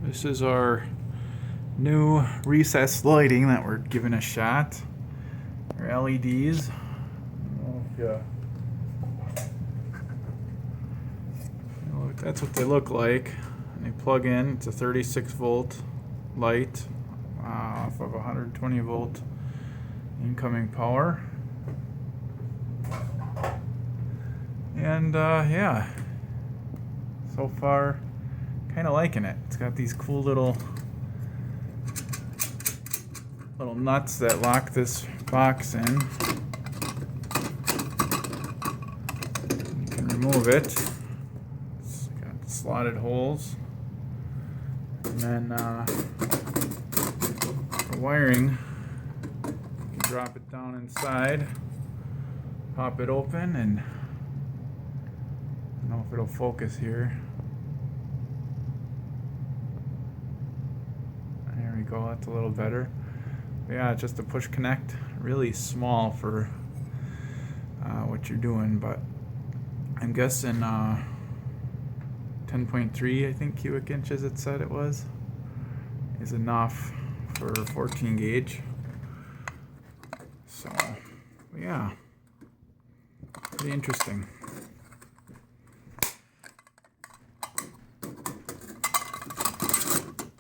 This is our new recessed lighting that we're giving a shot. Our LEDs. I don't know if you that's what they look like. And they plug in. It's a 36 volt light off of 120 volt incoming power. And yeah, so far kind of liking it. It's got these cool little nuts that lock this box in. You can remove it. It's got slotted holes. And then the wiring, you can drop it down inside, pop it open, and I don't know if it'll focus here. There we go, that's a little better. But yeah, just a push connect, really small for what you're doing, but I'm guessing 10.3 I think cubic inches it said it was is enough for 14 gauge. So yeah, pretty interesting.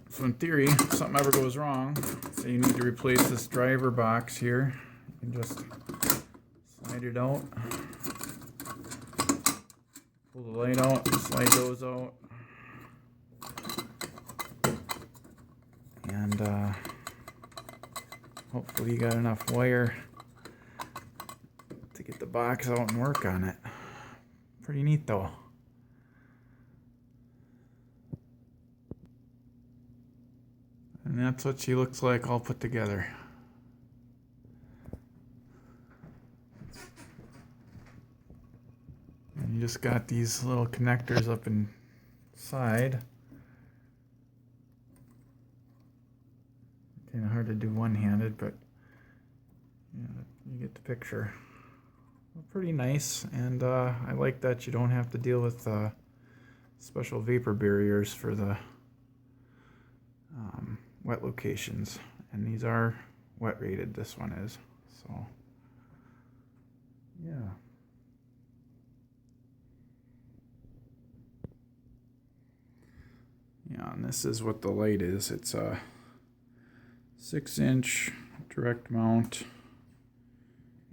So in theory, if something ever goes wrong, say you need to replace this driver box here, you can just slide it out, pull the light out, slide those out, and hopefully you got enough wire to get the box out and work on it. Pretty neat though. And that's what she looks like all put together. And you just got these little connectors up inside. Kind of hard to do one-handed, but yeah, you get the picture. Well, pretty nice, and I like that you don't have to deal with special vapor barriers for the wet locations, and these are wet rated, this one is, so yeah. Yeah, and this is what the light is. It's a 6-inch direct mount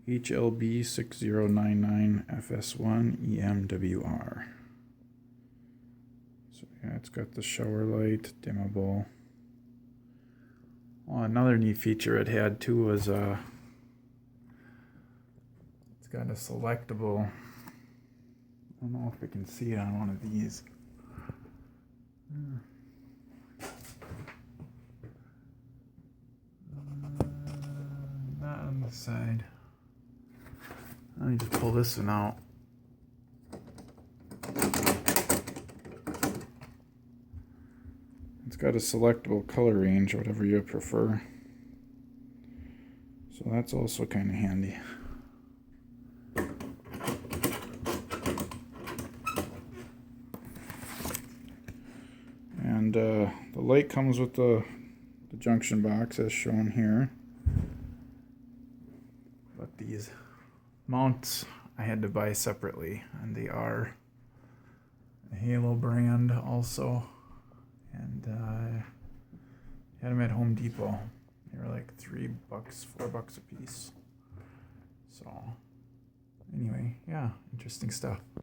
HLB 6099 FS1 EMWR. So yeah, it's got the shower light, dimmable. Well, another neat feature it had too was it's got a selectable, I don't know if we can see it on one of these. Not on the side. Let me just pull this one out. It's got a selectable color range, whatever you prefer. So that's also kind of handy. And the light comes with the junction box as shown here. But these mounts I had to buy separately, and they are a Halo brand also. And had them at Home Depot. They were like $3, $4 a piece. So anyway, yeah, interesting stuff.